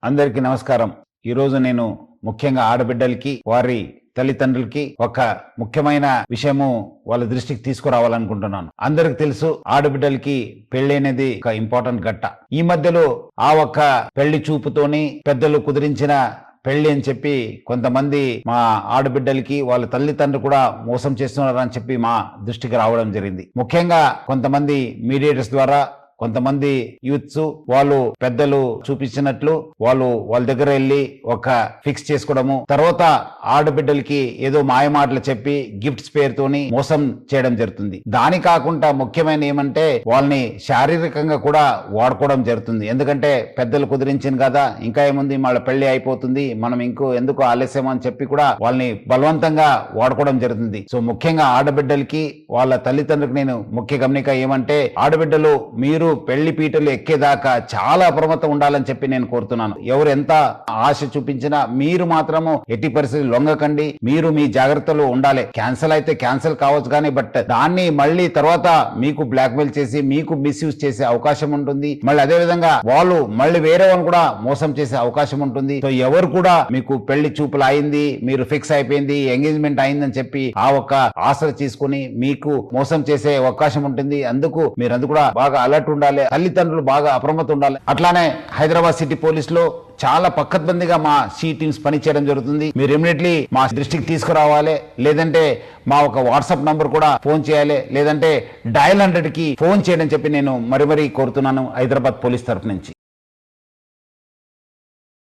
అందరికీ నమస్కారం. ఈరోజు నేను ముఖ్యంగా ఆడబిడ్డలకి వారి తల్లిదండ్రులకి ఒక ముఖ్యమైన విషయము వాళ్ళ దృష్టికి తీసుకురావాలనుకుంటున్నాను. అందరికి తెలుసు, ఆడబిడ్డలకి పెళ్లి అనేది ఒక ఇంపార్టెంట్ ఘట్ట. ఈ మధ్యలో ఆ ఒక్క పెళ్లి చూపుతోని పెద్దలు కుదిరించిన పెళ్లి అని చెప్పి కొంతమంది మా ఆడబిడ్డలకి వాళ్ళ తల్లిదండ్రులు కూడా మోసం చేస్తున్నారని చెప్పి మా దృష్టికి రావడం జరిగింది. ముఖ్యంగా కొంతమంది మీడియేటర్స్ ద్వారా కొంతమంది యూత్స్ వాళ్ళు పెద్దలు చూపించినట్లు వాళ్ళ దగ్గర వెళ్ళి ఒక ఫిక్స్ చేసుకోవడము, తర్వాత ఆడబిడ్డలకి ఏదో మాయమాటలు చెప్పి గిఫ్ట్స్ పేరుతోని మోసం చేయడం జరుగుతుంది. దాని కాకుండా ముఖ్యమైన ఏమంటే వాళ్ళని శారీరకంగా కూడా వాడుకోవడం జరుగుతుంది. ఎందుకంటే పెద్దలు కుదిరించింది కదా, ఇంకా ఏముంది, వాళ్ళ పెళ్లి అయిపోతుంది, మనం ఎందుకు ఆలస్యం అని చెప్పి కూడా వాళ్ళని బలవంతంగా వాడుకోవడం జరుగుతుంది. సో ముఖ్యంగా ఆడబిడ్డలకి వాళ్ళ తల్లిదండ్రులకు నేను ముఖ్య గమనిక ఏమంటే, ఆడబిడ్డలు మీరు పెళ్లి పీటలు ఎక్కేదాకా చాలా అప్రమత్తం ఉండాలని చెప్పి నేను కోరుతున్నాను. ఎవరు ఎంత ఆశ చూపించినా మీరు మాత్రము ఎట్టి పరిస్థితి లొంగకండి. మీరు మీ జాగ్రత్తలో ఉండాలి. క్యాన్సిల్ అయితే క్యాన్సిల్ కావచ్చు కానీ బట్ దాన్ని మళ్ళీ తర్వాత మీకు బ్లాక్మెయిల్ చేసి మీకు మిస్యూజ్ చేసే అవకాశం ఉంటుంది. మళ్ళీ అదే విధంగా వాళ్ళు మళ్ళీ వేరే వాళ్ళు కూడా మోసం చేసే అవకాశం ఉంటుంది. సో ఎవరు కూడా మీకు పెళ్లి చూపులు అయింది, మీరు ఫిక్స్ అయిపోయింది, ఎంగేజ్మెంట్ అయిందని చెప్పి ఆ ఒక్క ఆశలు తీసుకుని మీకు మోసం చేసే అవకాశం ఉంటుంది. అందుకు మీరందరూ కూడా బాగా అలర్ట్ ఉండాలి. తల్లిదండ్రులు బాగా అప్రమత్తం ఉండాలి. అట్లానే హైదరాబాద్ సిటీ పోలీసులో చాలా పక్కద్బందిగా మా సి టీమ్స్ పనిచేయడం జరుగుతుంది. మీరు ఇమీడియట్లీ మా దృష్టికి తీసుకురావాలి, లేదంటే మా ఒక వాట్సాప్ నంబర్ కూడా ఫోన్ చేయాలి, లేదంటే డయల్ 100కి ఫోన్ చేయడం చెప్పి నేను మరీ కోరుతున్నాను హైదరాబాద్ పోలీస్ తరఫు నుంచి.